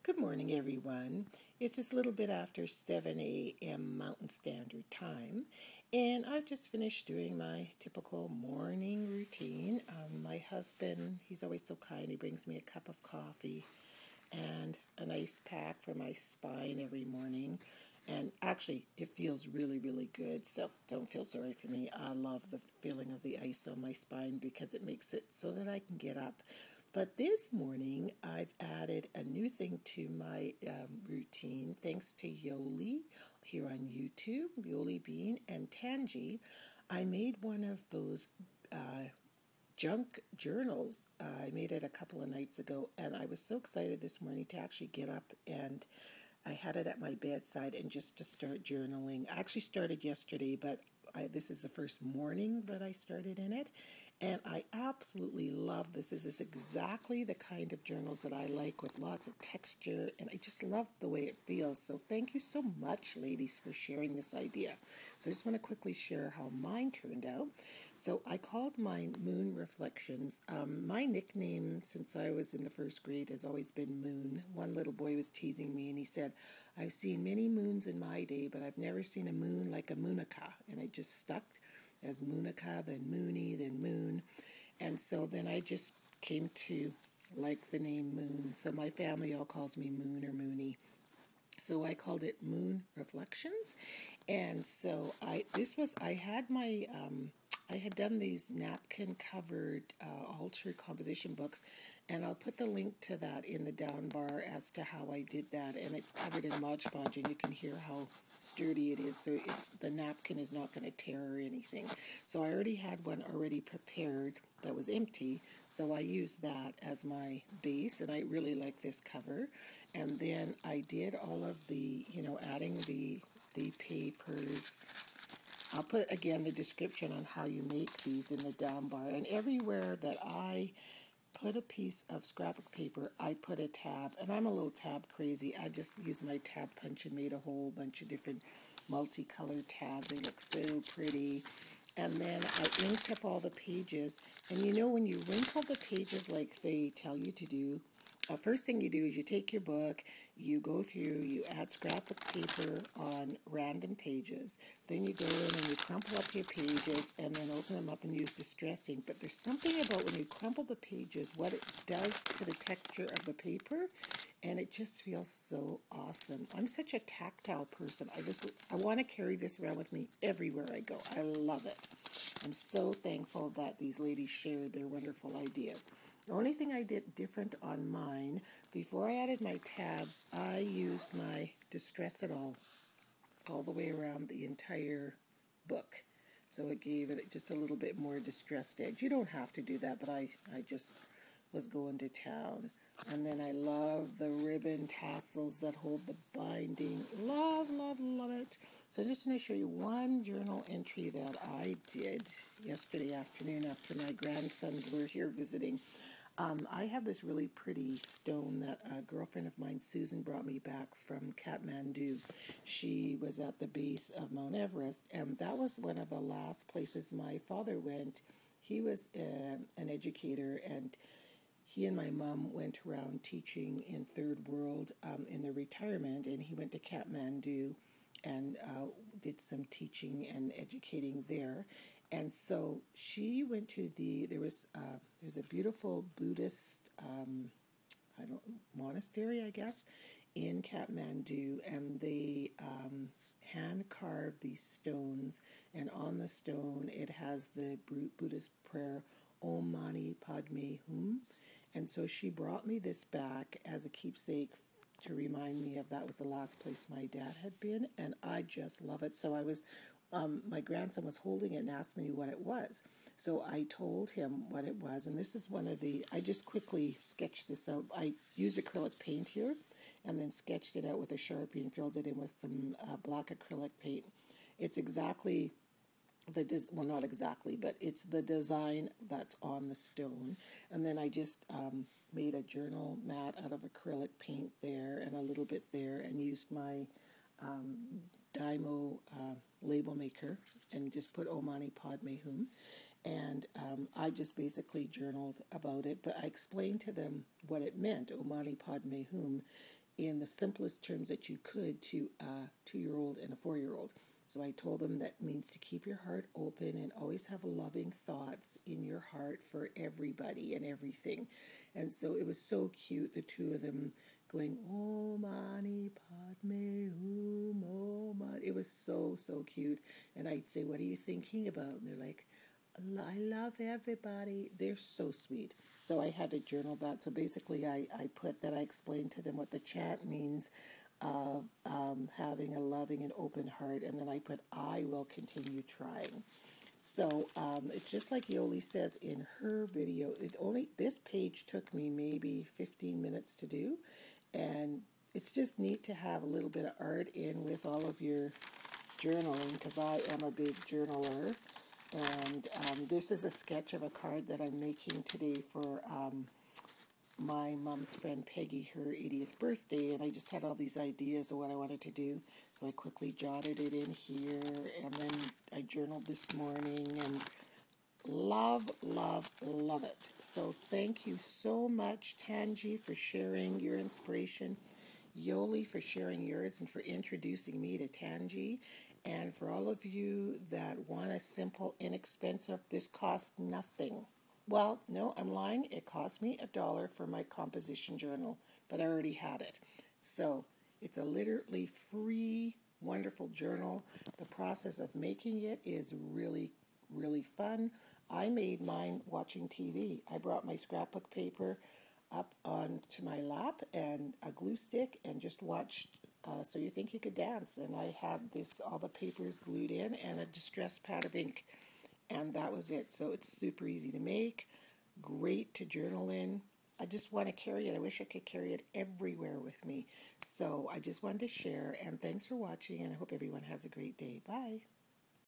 Good morning, everyone. It's just a little bit after 7 a.m. Mountain Standard Time, and I've just finished doing my typical morning routine. My husband, he's always so kind. He brings me a cup of coffee and an ice pack for my spine every morning. And actually, it feels really, really good, so don't feel sorry for me. I love the feeling of the ice on my spine because it makes it so that I can get up. But this morning, I've added a new thing to my routine thanks to Yolie here on YouTube, Yolie Bean, and Tangie. I made one of those junk journals. I made it a couple of nights ago, and I was so excited this morning to actually get up, and I had it at my bedside and just to start journaling. I actually started yesterday, but this is the first morning that I started in it, and I absolutely love this. This is exactly the kind of journals that I like, with lots of texture, and I just love the way it feels. So thank you so much, ladies, for sharing this idea. So I just want to quickly share how mine turned out. So I called mine Moon Reflections. My nickname since I was in the first grade has always been Moon. One little boy was teasing me, and he said, "I've seen many moons in my day, but I've never seen a moon like a Moonica." And I just stuck as Moonica, then Moony, then Moon. And so then I just came to like the name Moon. So my family all calls me Moon or Moony. So I called it Moon Reflections. And so I had done these napkin covered altar composition books, and I'll put the link to that in the down bar as to how I did that. And it's covered in Mod Podge, and you can hear how sturdy it is. So the napkin is not going to tear or anything. So I already had one already prepared that was empty, so I used that as my base, and I really like this cover. And then I did all of the, adding the papers. I'll put, again, the description on how you make these in the down bar. And everywhere that I put a piece of scrapbook paper, I put a tab. And I'm a little tab crazy. I just used my tab punch and made a whole bunch of different multicolored tabs. They look so pretty. And then I inked up all the pages. And when you wrinkle the pages like they tell you to do, first thing you do is you take your book, you go through, you add scrapbook paper on random pages. Then you go in and you crumple up your pages and then open them up and use distress ink. But there's something about when you crumple the pages, what it does to the texture of the paper, and it just feels so awesome. I'm such a tactile person. I want to carry this around with me everywhere I go. I love it. I'm so thankful that these ladies shared their wonderful ideas. The only thing I did different on mine, before I added my tabs, I used my Distress It all the way around the entire book. So it gave it just a little bit more distressed edge. You don't have to do that, but I just was going to town. And then I love the ribbon tassels that hold the binding. Love, love, love it. So just going to show you one journal entry that I did yesterday afternoon after my grandsons were here visiting. I have this really pretty stone that a girlfriend of mine, Susan, brought me back from Kathmandu. She was at the base of Mount Everest, and that was one of the last places my father went. He was an educator, and he and my mom went around teaching in Third World in their retirement, and he went to Kathmandu and did some teaching and educating there. And so she went to there's a beautiful Buddhist monastery, I guess, in Kathmandu, and they hand carved these stones, and on the stone it has the Buddhist prayer, Om Mani Padme Hum. And so she brought me this back as a keepsake to remind me of that was the last place my dad had been, and I just love it. So my grandson was holding it and asked me what it was. So I told him what it was, and this is I just quickly sketched this out. I used acrylic paint here, and then sketched it out with a Sharpie and filled it in with some black acrylic paint. It's exactly not exactly, but it's the design that's on the stone. And then I just made a journal mat out of acrylic paint there and a little bit there, and used my Dymo label maker and just put Om Mani Padme Hum. And I just basically journaled about it, but I explained to them what it meant, Om Mani Padme Hum, in the simplest terms that you could to a 2-year-old and a 4-year-old. So I told them that means to keep your heart open and always have loving thoughts in your heart for everybody and everything. And so it was so cute, the two of them going, oh, mani padme hum, oh, mani. It was so, so cute. And I'd say, what are you thinking about? And they're like, I love everybody. They're so sweet. So I had to journal that. So basically I put that I explained to them what the chant means of having a loving and open heart. And then I put, I will continue trying. So it's just like Yolie says in her video. This page took me maybe 15 minutes to do. And it's just neat to have a little bit of art in with all of your journaling, because I am a big journaler. And this is a sketch of a card that I'm making today for my mom's friend Peggy, her 80th birthday. And I just had all these ideas of what I wanted to do. So I quickly jotted it in here. And then I journaled this morning. And love, love, love it. So thank you so much, Tangie, for sharing your inspiration. Yolie for sharing yours and for introducing me to Tangie. And for all of you that want a simple, inexpensive, this costs nothing. Well, no, I'm lying. It cost me $1 for my composition journal, but I already had it. So it's a literally free, wonderful journal. The process of making it is really, really fun. I made mine watching TV. I brought my scrapbook paper up onto my lap and a glue stick and just watched So You Think You Could Dance. And I had all the papers glued in and a distressed pad of ink. And that was it. So it's super easy to make, great to journal in. I just want to carry it. I wish I could carry it everywhere with me. So I just wanted to share. And thanks for watching. And I hope everyone has a great day. Bye.